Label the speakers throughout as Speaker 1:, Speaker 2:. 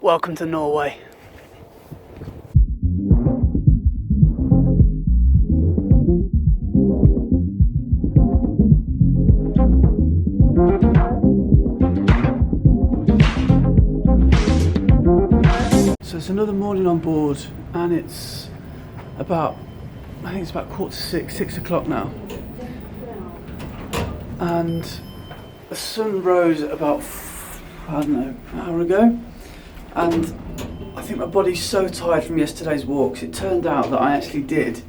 Speaker 1: Welcome to Norway. So it's another morning on board, and it's about, I think it's about 5:45, 6 o'clock now. And the sun rose about, I don't know, an hour ago. And I think my body's so tired from yesterday's walks. It turned out that I actually did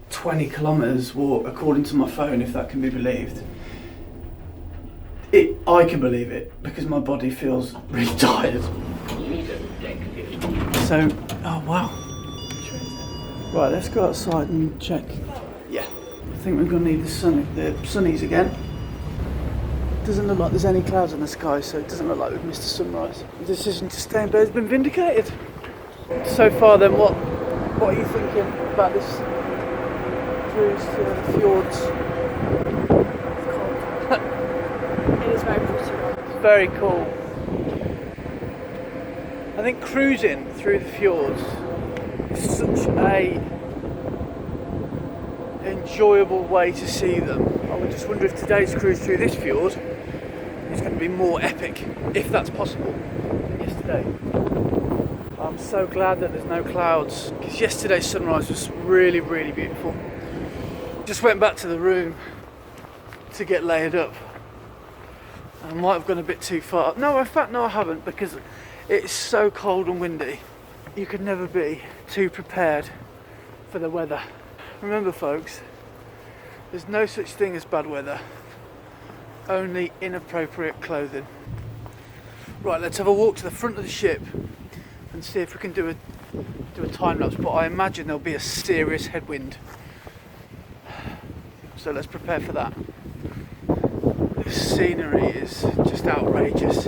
Speaker 1: 20 kilometres walk, according to my phone, if that can be believed. I can believe it, because my body feels really tired. So, oh wow. Right, let's go outside and check. Yeah, I think we're going to need the sunnies again. Doesn't look like there's any clouds in the sky, so it doesn't look like we've missed the sunrise. The decision to stay in bed has been vindicated. So far then, what are you thinking about this cruise to the fjords?
Speaker 2: It is very pretty.
Speaker 1: It's very cool. I think cruising through the fjords is such a enjoyable way to see them. I would just wonder if today's cruise through this fjord is going to be more epic, if that's possible, than yesterday. I'm so glad that there's no clouds, because yesterday's sunrise was really, really beautiful. Just went back to the room to get laid up. I might have gone a bit too far. No, in fact, no, I haven't, because it's so cold and windy. You could never be too prepared for the weather. Remember, folks, there's no such thing as bad weather, only inappropriate clothing. Right, let's have a walk to the front of the ship and see if we can do a time lapse, but I imagine there'll be a serious headwind. So let's prepare for that. The scenery is just outrageous.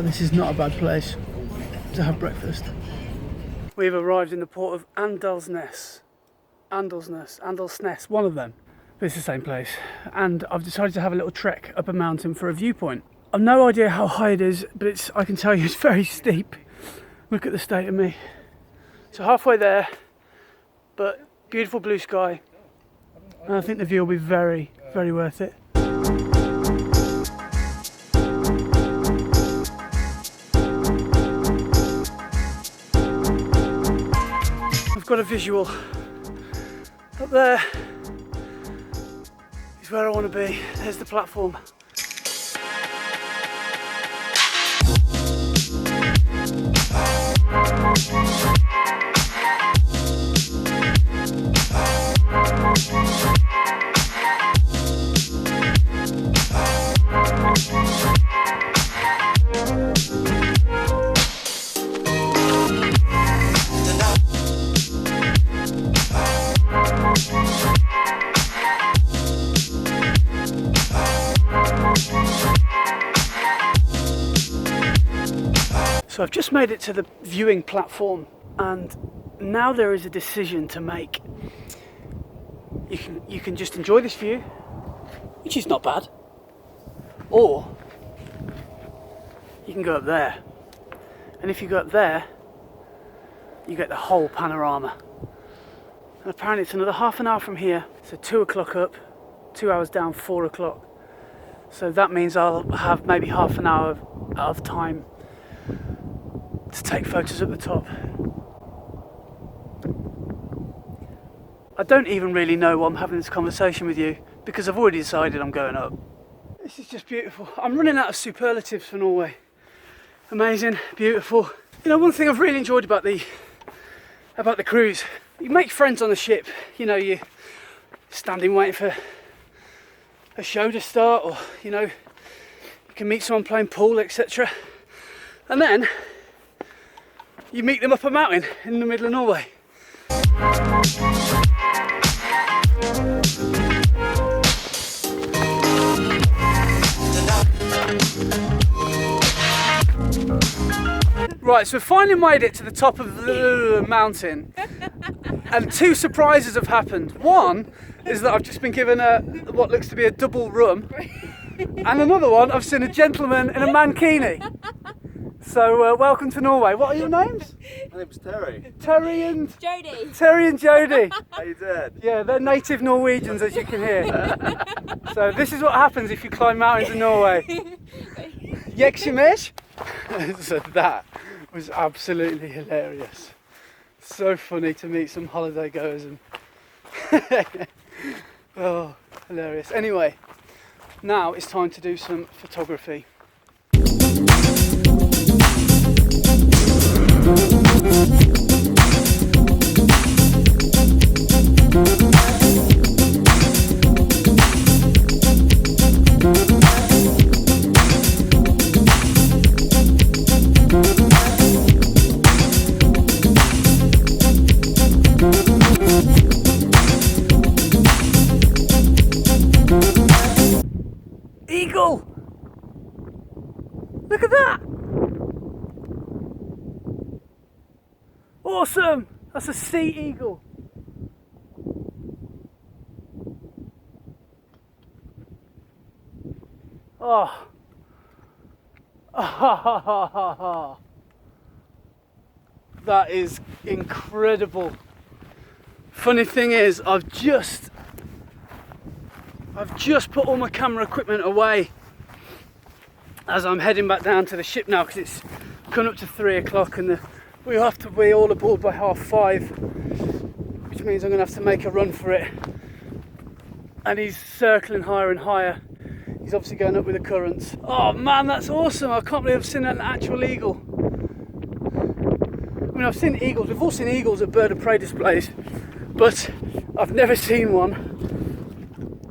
Speaker 1: This is not a bad place to have breakfast. We've arrived in the port of Andalsnes, one of them. But it's the same place. And I've decided to have a little trek up a mountain for a viewpoint. I've no idea how high it is, but I can tell you it's very steep. Look at the state of me. So halfway there, but beautiful blue sky. And I think the view will be very, very worth it. I've got a visual. Up there is where I want to be. There's the platform. So I've just made it to the viewing platform, and now there is a decision to make. You can just enjoy this view, which is not bad, or you can go up there, and if you go up there you get the whole panorama. And apparently it's another half an hour from here, so 2 o'clock up, 2 hours down, 4 o'clock. So that means I'll have maybe half an hour of time to take photos at the top. I don't even really know why I'm having this conversation with you, because I've already decided I'm going up. This is just beautiful. I'm running out of superlatives for Norway. Amazing, beautiful. You know, one thing I've really enjoyed about the cruise, you make friends on the ship. You know, you're standing waiting for a show to start, or you can meet someone playing pool, etc. And then you meet them up a mountain in the middle of Norway. Right, so we've finally made it to the top of the mountain, and two surprises have happened. One is that I've just been given what looks to be a double rum, and another one, I've seen a gentleman in a mankini. So welcome to Norway. What are your names?
Speaker 3: My name's Terry.
Speaker 1: Terry and
Speaker 2: Jodie.
Speaker 1: Terry and Jodie.
Speaker 3: How you doing?
Speaker 1: Yeah, they're native Norwegians, as you can hear. So this is what happens if you climb mountains in Norway. Yekshimesh. So that was absolutely hilarious. So funny to meet some holiday goers and oh, hilarious. Anyway, now it's time to do some photography. Eagle! Look at that! Awesome! That's a sea eagle. Oh. That is incredible. Funny thing is, I've just put all my camera equipment away as I'm heading back down to the ship now, because it's coming up to 3 o'clock and we have to be all aboard by 5:30, which means I'm going to have to make a run for it. And he's circling higher and higher. He's obviously going up with the currents. Oh man, that's awesome. I can't believe I've seen an actual eagle. I mean, I've seen eagles. We've all seen eagles at bird of prey displays, but I've never seen one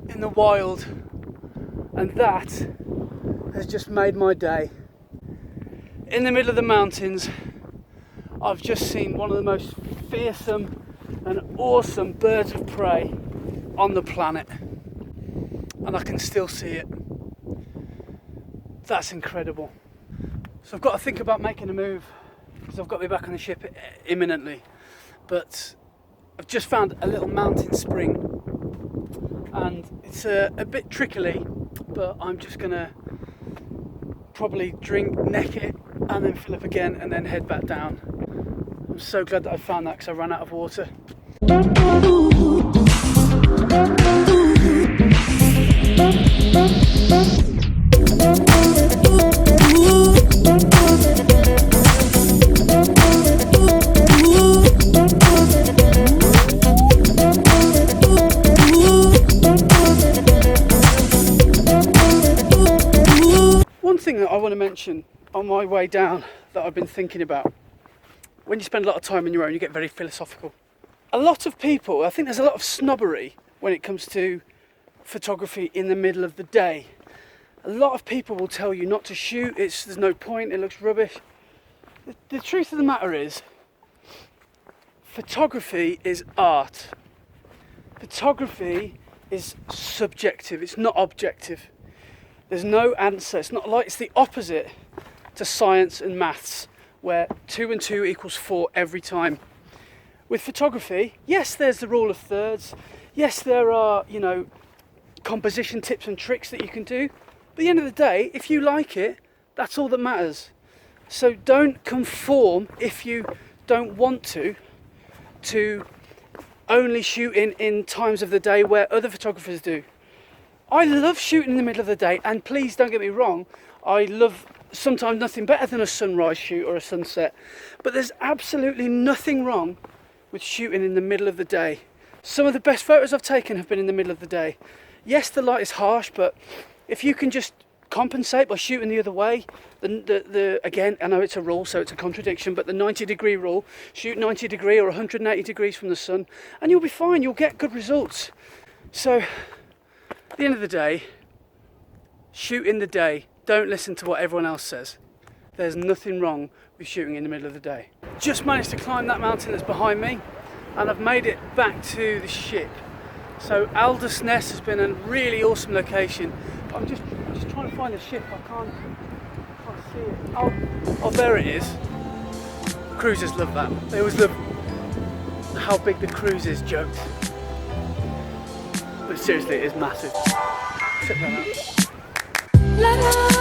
Speaker 1: in the wild, and that has just made my day. In the middle of the mountains, I've just seen one of the most fearsome and awesome birds of prey on the planet, and I can still see it. That's incredible. So I've got to think about making a move, because I've got to be back on the ship imminently, but I've just found a little mountain spring, and it's a bit trickly, but I'm just gonna probably neck it and then fill up again and then head back down. I'm so glad that I found that, because I ran out of water. One thing that I want to mention on my way down that I've been thinking about: when you spend a lot of time on your own, you get very philosophical. A lot of people, I think there's a lot of snobbery when it comes to photography in the middle of the day. A lot of people will tell you not to shoot, there's no point, it looks rubbish. The truth of the matter is, photography is art. Photography is subjective, it's not objective. There's no answer. It's the opposite to science and maths, where 2 and 2 equals 4 every time. With photography, yes, there's the rule of thirds. Yes, there are, composition tips and tricks that you can do. But at the end of the day, if you like it, that's all that matters. So don't conform, if you don't want to only shoot in times of the day where other photographers do. I love shooting in the middle of the day, and please don't get me wrong, I love sometimes nothing better than a sunrise shoot or a sunset, but there's absolutely nothing wrong with shooting in the middle of the day. Some of the best photos I've taken have been in the middle of the day. Yes, the light is harsh, but if you can just compensate by shooting the other way, again, I know it's a rule, so it's a contradiction, but the 90-degree rule, shoot 90 degree or 180 degrees from the sun, and you'll be fine, you'll get good results. So At the end of the day, shoot in the day. Don't listen to what everyone else says. There's nothing wrong with shooting in the middle of the day. Just managed to climb that mountain that's behind me, and I've made it back to the ship. So Andalsnes has been a really awesome location. I'm just trying to find the ship. I can't see it. Oh, there it is. Cruisers love that. They always love how big the cruise is, jokes. But seriously, it is massive. Check that out.